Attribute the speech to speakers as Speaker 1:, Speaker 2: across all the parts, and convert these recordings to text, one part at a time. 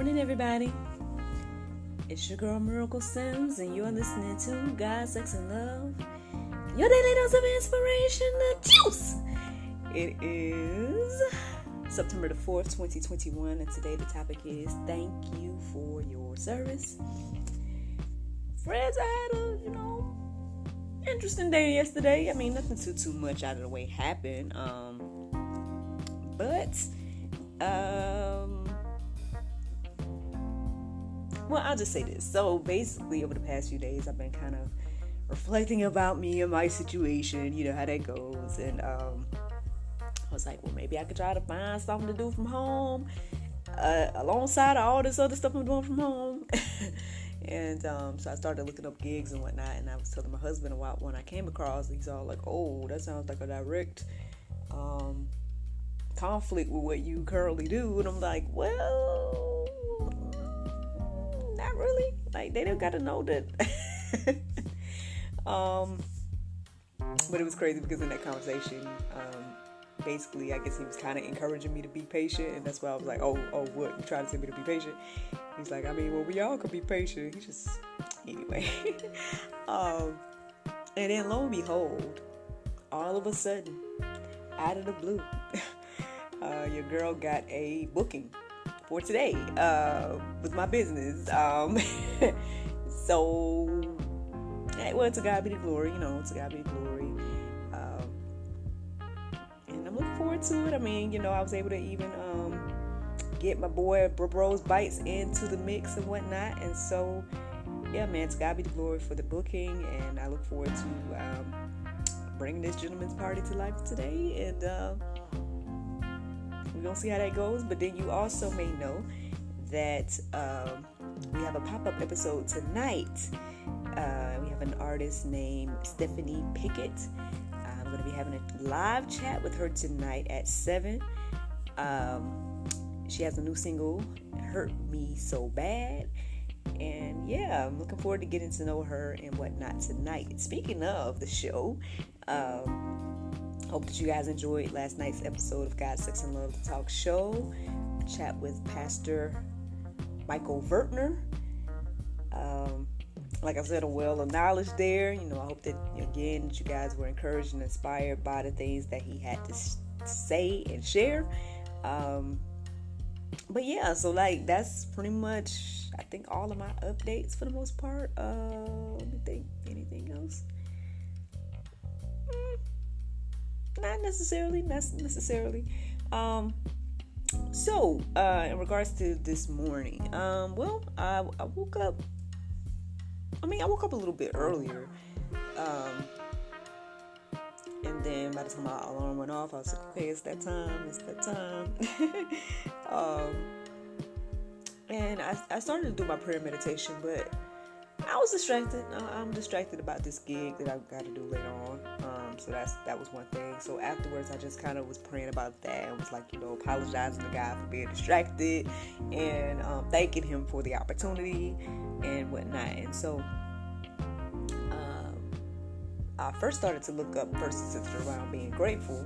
Speaker 1: morning, everybody. It's your girl Miracle Sims, and you're listening to God, Sex, and Love, your daily dose of inspiration, the juice. It is September the 4th, 2021, and today the topic is thank you for your service. Friends, I had a, interesting day yesterday. I mean, nothing too much out of the way happened. Well, I'll just say this. So basically, over the past few days, I've been kind of reflecting about me and my situation, how that goes. And I was like, well, maybe I could try to find something to do from home alongside of all this other stuff I'm doing from home. And so I started looking up gigs and whatnot. And I was telling my husband about one I came across. He's all like, oh, that sounds like a direct conflict with what you currently do. And I'm like, well, not really. Like, they don't got to know that. But it was crazy because in that conversation, basically, I guess he was kind of encouraging me to be patient, and that's why I was like, oh, what? You trying to tell me to be patient? He's like, I mean, well, we all could be patient. He just, anyway. And then lo and behold, all of a sudden, out of the blue, your girl got a booking for today with my business. So, well, to God be the glory, to God be the glory. And I'm looking forward to it. I mean, I was able to even get my boy Bros Bites into the mix and whatnot. And so, yeah, man, to God be the glory for the booking. And I look forward to bringing this gentleman's party to life today. And we're going to see how that goes. But then you also may know that we have a pop-up episode tonight. We have an artist named Stephanie Pickett. I'm going to be having a live chat with her tonight at 7. She has a new single, Hurt Me So Bad. And yeah, I'm looking forward to getting to know her and whatnot tonight. Speaking of the show, hope that you guys enjoyed last night's episode of God, Sex, and Love, the Talk Show. Chat with Pastor Michael Vertner. Like I said, a well of knowledge there. I hope that, again, that you guys were encouraged and inspired by the things that he had to say and share. But yeah, so that's pretty much, I think, all of my updates for the most part. Let me think, anything else? Not necessarily. So, in regards to this morning, I woke up. I woke up a little bit earlier, and then by the time my alarm went off, I was like, okay, it's that time. And I started to do my prayer meditation, but I was distracted. I'm distracted about this gig that I've got to do later on. So that was one thing. So afterwards, I just kind of was praying about that and was like, apologizing to God for being distracted and thanking Him for the opportunity and whatnot. And so I first started to look up verses centered around being grateful,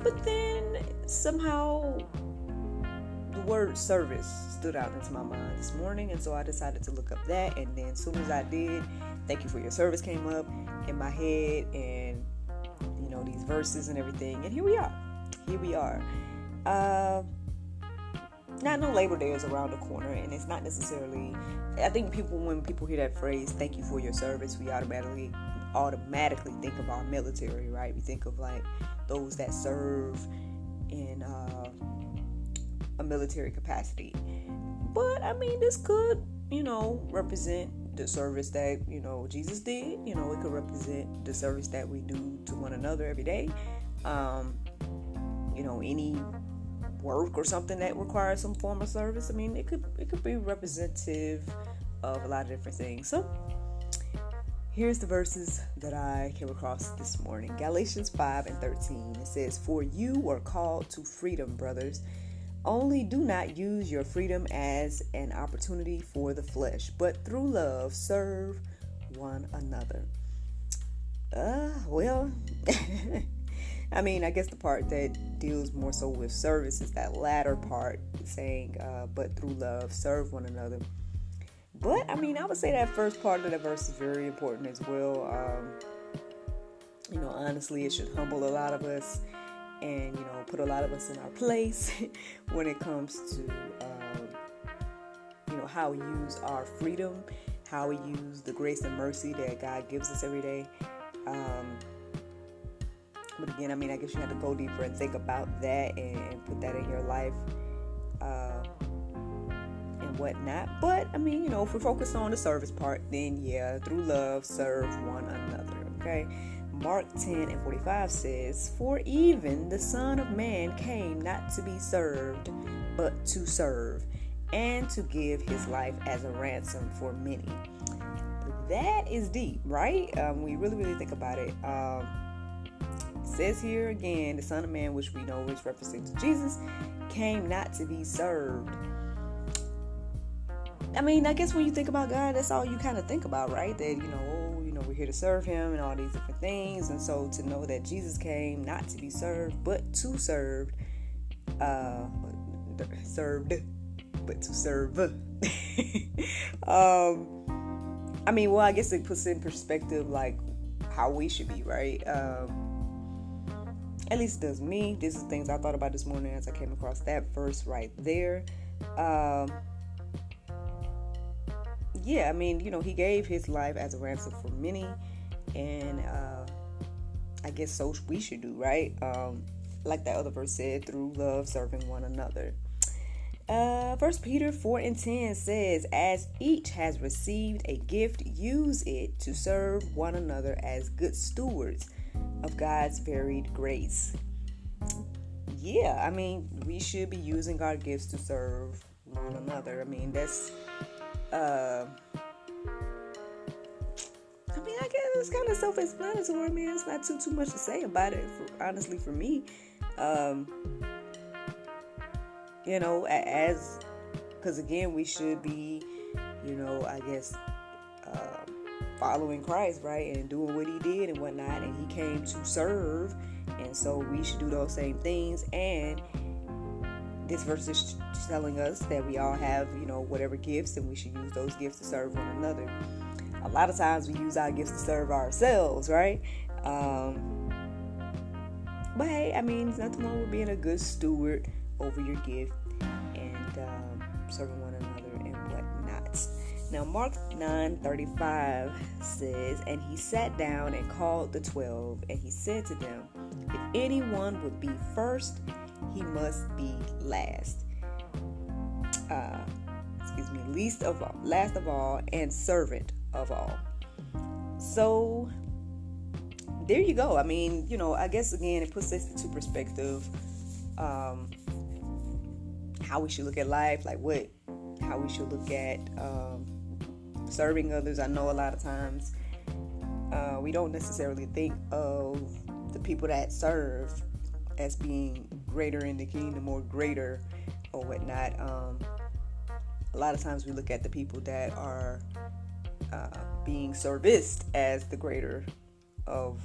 Speaker 1: but then somehow the word service stood out into my mind this morning, and so I decided to look up that. And then as soon as I did, thank you for your service came up in my head, and these verses and everything, and here we are. Not no Labor Day is around the corner, and it's not necessarily, I think when people hear that phrase, thank you for your service, we automatically think of our military, right? We think of those that serve in a military capacity. But this could, represent the service that, Jesus did. It could represent the service that we do to one another every day. Any work or something that requires some form of service. It could be representative of a lot of different things. So here's the verses that I came across this morning. Galatians 5:13. It says, "For you were called to freedom, brothers. Only do not use your freedom as an opportunity for the flesh, but through love serve one another." I mean, I guess the part that deals more so with service is that latter part, saying, but through love, serve one another. But, I mean, I would say that first part of that verse is very important as well. Honestly, it should humble a lot of us and, put a lot of us in our place when it comes to, how we use our freedom, how we use the grace and mercy that God gives us every day. But again, I mean, I guess you have to go deeper and think about that and put that in your life and whatnot. But, I mean, if we're focused on the service part, then yeah, through love, serve one another, okay? Mark 10:45 says, "For even the Son of Man came not to be served, but to serve, and to give his life as a ransom for many." That is deep, right? We really think about it. It says here again, the Son of Man, which we know is referencing to Jesus, came not to be served. I mean, I guess when you think about God, that's all you kind of think about, right? That, we're here to serve him and all these different things. And so to know that Jesus came not to be served, but to serve, but to serve. I mean, well, I guess it puts in perspective, like, how we should be, right? At least it does me. This is things I thought about this morning as I came across that verse right there. Yeah, I mean, he gave his life as a ransom for many, and I guess so we should do, right? Like that other verse said, through love, serving one another. 1 Peter 4:10 says, "As each has received a gift, use it to serve one another as good stewards of God's varied grace." Yeah, I mean, we should be using our gifts to serve one another. I mean, that's I guess it's kind of self-explanatory, man. It's not too much to say about it, honestly, for me. Because again, we should be, I guess, following Christ, right? And doing what he did and whatnot. And he came to serve. And so we should do those same things. And this verse is telling us that we all have, whatever gifts, and we should use those gifts to serve one another. A lot of times we use our gifts to serve ourselves, right? But hey, I mean, there's nothing wrong with being a good steward over your gift and serving one another and whatnot. Now, Mark 9:35 says, "And he sat down and called the 12, and he said to them, if anyone would be first, he must be last. Last of all, and servant of all." So there you go. I mean, I guess again, it puts this into perspective. How we should look at life, like how we should look at serving others. I know a lot of times we don't necessarily think of the people that serve as being greater in the kingdom or greater or whatnot. A lot of times we look at the people that are being serviced as the greater of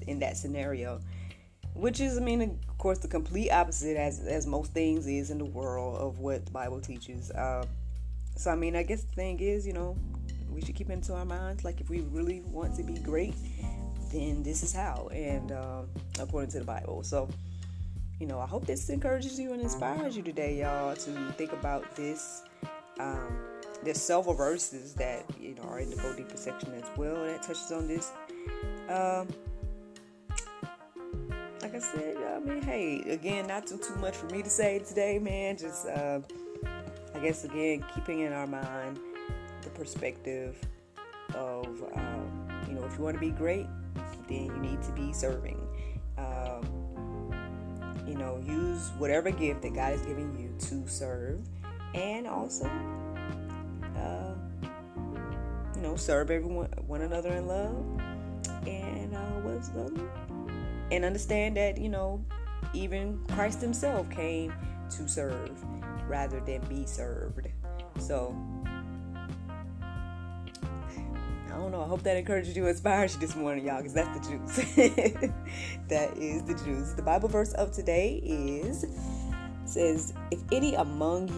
Speaker 1: in that scenario, which is, I mean, of course, the complete opposite as most things is in the world of what the Bible teaches. So I mean, I guess the thing is, we should keep it into our minds, like, if we really want to be great, then this is how, and according to the Bible. So I hope this encourages you and inspires you today, y'all, to think about this. There's several verses that are in the Go Deeper section as well that touches on this. Like I said, I mean, hey, again, not too much for me to say today, man. Just I guess again, keeping in our mind the perspective of if you want to be great, then you need to be serving. Use whatever gift that God is giving you to serve, and also serve one another in love, and wisdom, and understand that even Christ himself came to serve rather than be served. So I don't don't know. I hope that encourages you, inspires you this morning, y'all, because that's the juice. That is the juice. The Bible verse of today says, is any among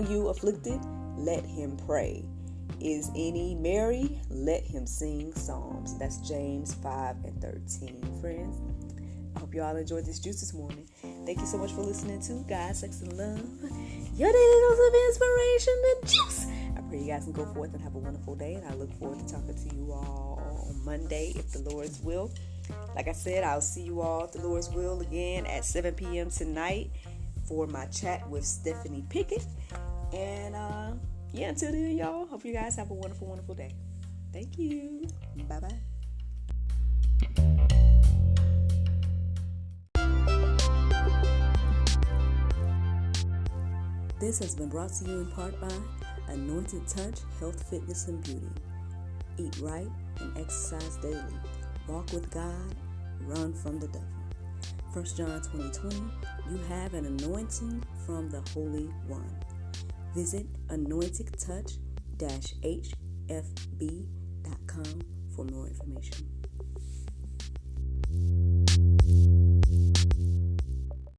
Speaker 1: you afflicted? Let him pray. Is any merry? Let him sing psalms. That's James 5:13, friends. I hope you all enjoyed this juice this morning. Thank you so much for listening to God, Sex, and Love. Your daily dose of inspiration and juice. I pray you guys can go forth and have a wonderful day, and I look forward to talking to you all on Monday, if the Lord's will. Like I said, I'll see you all, if the Lord's will, again at 7 p.m. tonight for my chat with Stephanie Pickett. And until then, y'all, hope you guys have a wonderful, wonderful day. Thank you. Bye-bye. This has been brought to you in part by Anointed Touch, Health, Fitness, and Beauty. Eat right and exercise daily. Walk with God. Run from the devil. 1 John 20:20. You have an anointing from the Holy One. Visit anointedtouch-hfb.com for more information.